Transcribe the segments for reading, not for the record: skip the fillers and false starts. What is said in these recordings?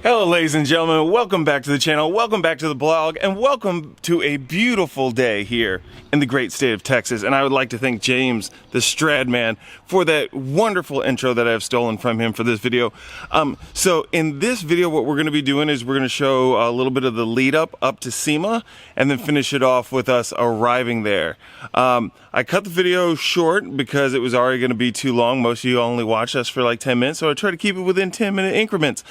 Hello ladies and gentlemen, welcome back to the channel, welcome back to the blog, and welcome to a beautiful day here in the great state of Texas. And I would like to thank James, the Stradman, for that wonderful intro that I've stolen from him for this video. So in this video, what we're going to be doing is we're going to show a little bit of the lead up to SEMA, and then finish it off with us arriving there. I cut the video short because it was already going to be too long. Most of you only watch us for like 10 minutes, so I try to keep it within 10-minute increments.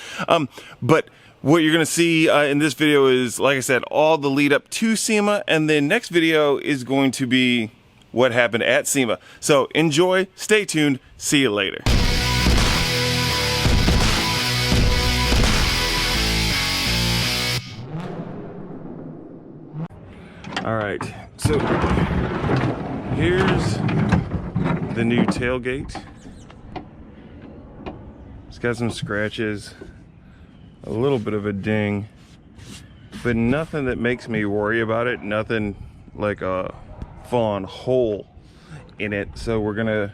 But what you're going to see in this video is, like I said, all the lead up to SEMA, and then next video is going to be what happened at SEMA. So enjoy, stay tuned, see you later. All right, so here's the new tailgate. It's got some scratches, a little bit of a ding, but nothing that makes me worry about it. Nothing like a full-on hole in it. So we're gonna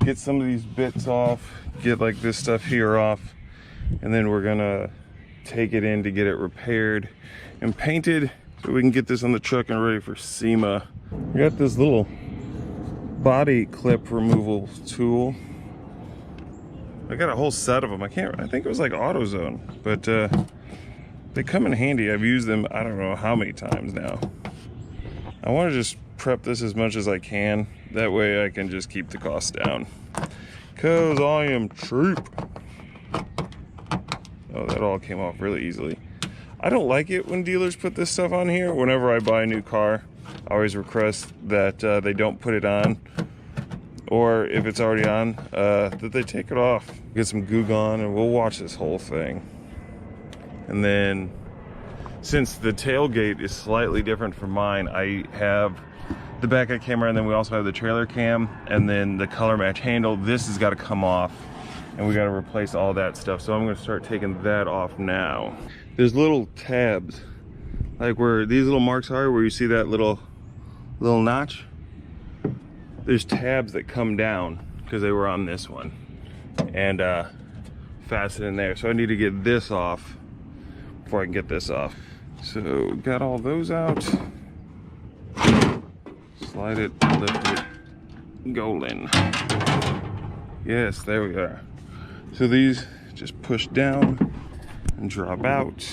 get some of these bits off, get like this stuff here off, and then we're gonna take it in to get it repaired and painted so we can get this on the truck and ready for SEMA. We got this little body clip removal tool. I got a whole set of them. I think it was like AutoZone, but they come in handy. I've used them, I don't know how many times now. I want to just prep this as much as I can. That way I can just keep the cost down. Cause I am cheap. Oh, that all came off really easily. I don't like it when dealers put this stuff on here. Whenever I buy a new car, I always request that they don't put it on. Or if it's already on, that they take it off. Get some Goo Gone and we'll watch this whole thing. And then, since the tailgate is slightly different from mine, I have the backup camera, and then we also have the trailer cam, and then the color match handle. This has got to come off, and we got to replace all that stuff. So I'm going to start taking that off now. There's little tabs, like where these little marks are, where you see that little notch. There's tabs that come down because they were on this one, and fasten in there. So I need to get this off before I can get this off. So got all those out. Slide it, lift it, golden. Yes, there we are. So these just push down and drop out.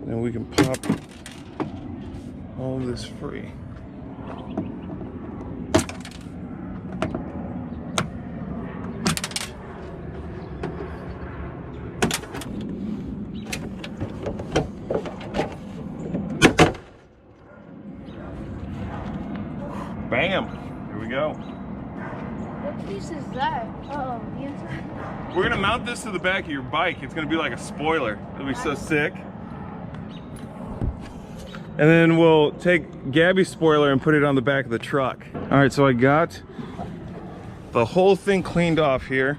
Then we can pop all of this free. Bam! Here we go. What piece is that? Oh, the inside? We're gonna mount this to the back of your bike. It's gonna be like a spoiler. It'll be so sick. And then we'll take Gabby's spoiler and put it on the back of the truck. All right, so I got the whole thing cleaned off here.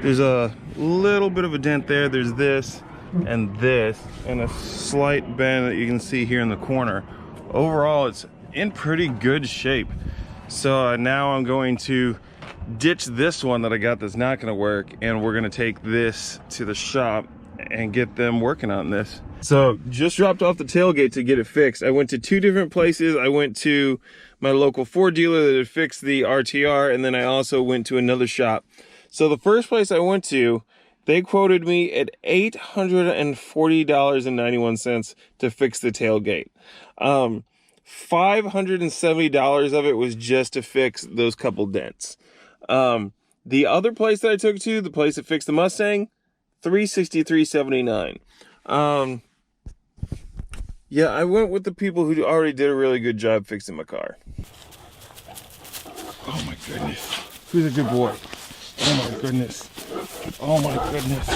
There's a little bit of a dent there. There's this, and a slight bend that you can see here in the corner. Overall, it's in pretty good shape. So now I'm going to ditch this one that I got that's not going to work, and we're going to take this to the shop and get them working on this. So just dropped off the tailgate to get it fixed. I went to two different places. I went to my local Ford dealer that had fixed the RTR, and then I also went to another shop. So the first place I went to, they quoted me at $840.91 to fix the tailgate. $570 of it was just to fix those couple dents. The other place that I took to, the place that fixed the Mustang, $363.79. Yeah, I went with the people who already did a really good job fixing my car. Oh my goodness. Who's a good boy? Oh my goodness. Oh my goodness.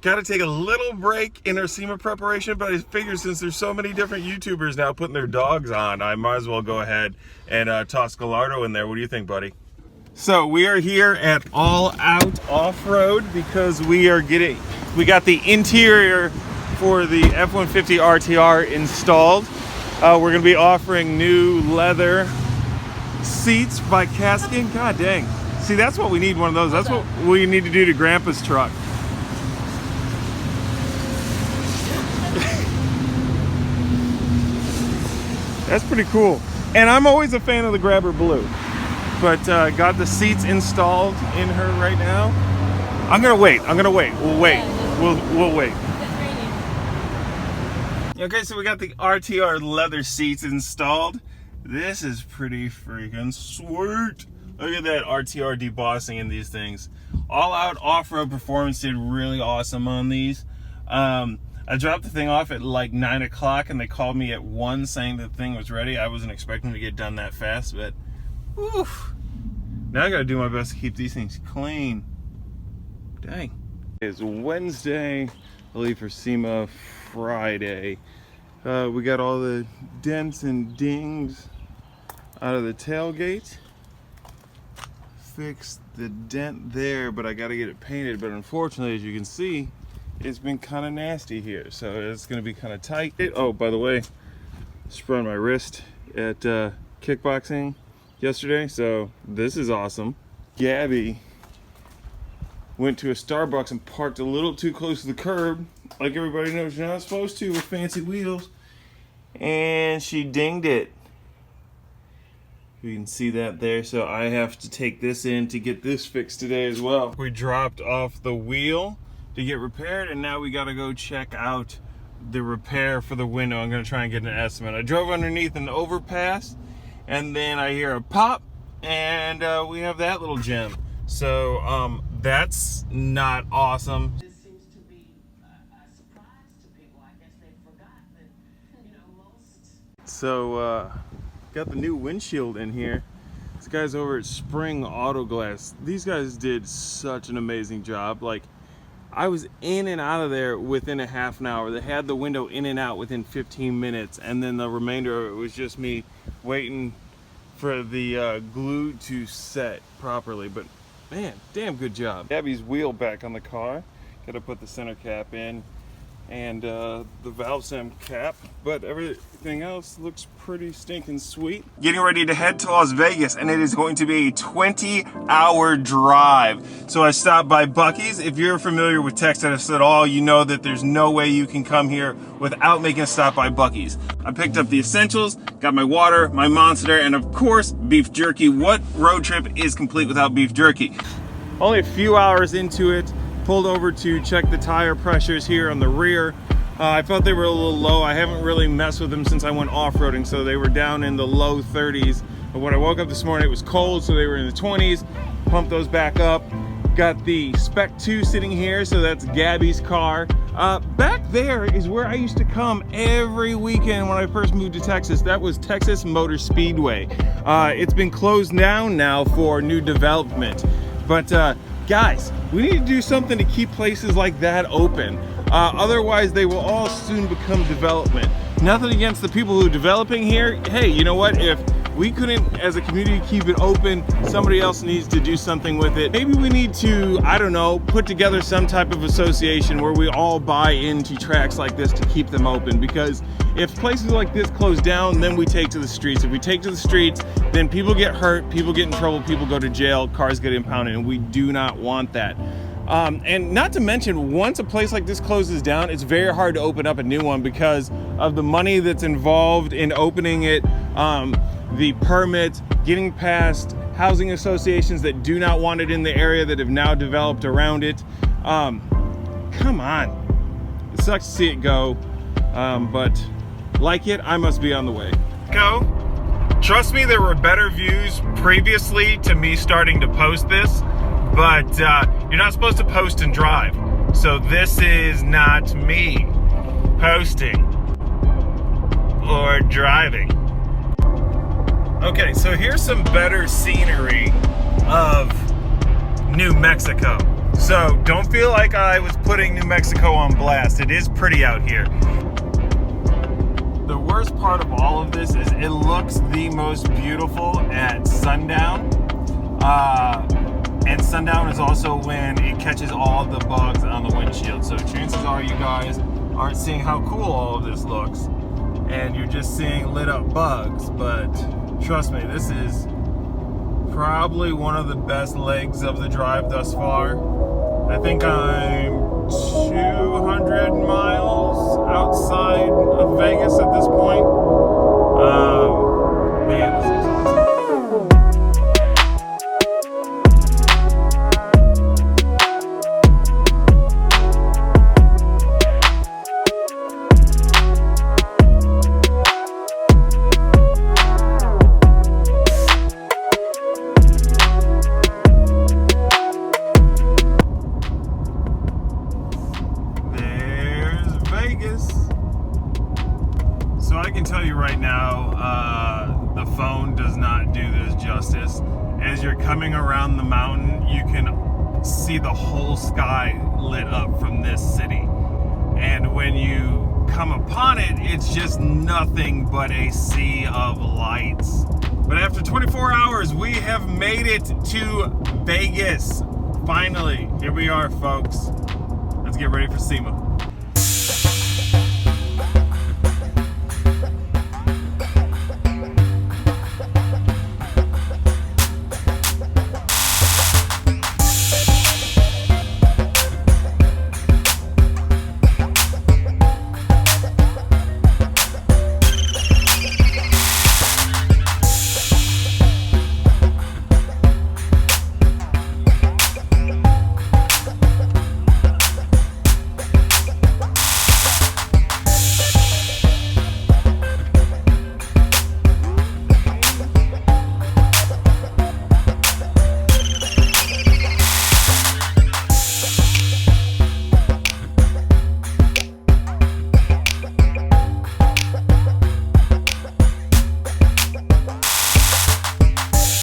Got to take a little break in our SEMA preparation, but I figured since there's so many different YouTubers now putting their dogs on, I might as well go ahead and toss Gallardo in there. What do you think, buddy? So we are here at All Out Off-Road because we got the interior for the F-150 RTR installed. We're going to be offering new leather seats by Caskin. God dang. See, that's what we need, one of those. That's what we need to do to Grandpa's truck. That's pretty cool. And I'm always a fan of the Grabber Blue. But got the seats installed in her right now. I'm gonna wait. We'll wait. We'll wait. Okay, so we got the RTR leather seats installed. This is pretty freaking sweet. Look at that RTR debossing in these things. All out off-road performance did really awesome on these. I dropped the thing off at like 9 o'clock and they called me at 1 saying the thing was ready. I wasn't expecting to get done that fast, but oof. Now I gotta do my best to keep these things clean. Dang. It's Wednesday, I leave for SEMA Friday. We got all the dents and dings out of the tailgate. Fixed the dent there, but I gotta get it painted. But unfortunately, as you can see, it's been kind of nasty here, so it's gonna be kind of tight. Oh, by the way, sprained my wrist at kickboxing yesterday, so this is awesome. Gabby went to a Starbucks and parked a little too close to the curb, like everybody knows you're not supposed to with fancy wheels, and she dinged it. You can see that there, so I have to take this in to get this fixed today as well. We dropped off the wheel to get repaired, and now we gotta go check out the repair for the window. I'm gonna try and get an estimate. I drove underneath an overpass, and then I hear a pop, and we have that little gem. So that's not awesome. This seems to be a surprise to people. I guess they forgot that, you know, most. So got the new windshield in here. These guys over at Spring Auto Glass, these guys did such an amazing job. Like, I was in and out of there within a half an hour. They had the window in and out within 15 minutes, and then the remainder of it was just me waiting for the glue to set properly. But man, damn good job. Gabby's wheel back on the car. Got to put the center cap in and the valve stem cap, but everything else looks pretty stinking sweet. Getting ready to head to Las Vegas, and it is going to be a 20-hour drive. So I stopped by Buc-ee's. If you're familiar with Texas at all, you know that there's no way you can come here without making a stop by Buc-ee's. I picked up the essentials, got my water, my Monster, and of course, beef jerky. What road trip is complete without beef jerky? Only a few hours into it, pulled over to check the tire pressures here on the rear. I felt they were a little low. I haven't really messed with them since I went off-roading, so they were down in the low 30s. But when I woke up this morning, it was cold, so they were in the 20s. Pumped those back up. Got the Spec 2 sitting here, so that's Gabby's car. Back there is where I used to come every weekend when I first moved to Texas. That was Texas Motor Speedway. It's been closed down now for new development. But guys, we need to do something to keep places like that open. Otherwise, they will all soon become development. Nothing against the people who are developing here. Hey, you know what? If we couldn't, as a community, keep it open, somebody else needs to do something with it. Maybe we need to, I don't know, put together some type of association where we all buy into tracks like this to keep them open. Because if places like this close down, then we take to the streets. If we take to the streets, then people get hurt, people get in trouble, people go to jail, cars get impounded, and we do not want that. And not to mention, once a place like this closes down, it's very hard to open up a new one because of the money that's involved in opening it, the permits, getting past housing associations that do not want it in the area that have now developed around it. Come on. It sucks to see it go, but like it, I must be on the way. Go. Trust me, there were better views previously to me starting to post this, but you're not supposed to post and drive. So this is not me posting or driving. Okay, so here's some better scenery of New Mexico. So don't feel like I was putting New Mexico on blast. It is pretty out here. The worst part of all of this is it looks the most beautiful at sundown. And sundown is also when it catches all the bugs on the windshield. So chances are you guys aren't seeing how cool all of this looks. And you're just seeing lit up bugs. But trust me, this is probably one of the best legs of the drive thus far. I think I'm 200 miles outside of Vegas at this point. right now, the phone does not do this justice. As you're coming around the mountain, you can see the whole sky lit up from this city. And when you come upon it, it's just nothing but a sea of lights. But after 24 hours, we have made it to Vegas. Finally, here we are, folks. Let's get ready for SEMA.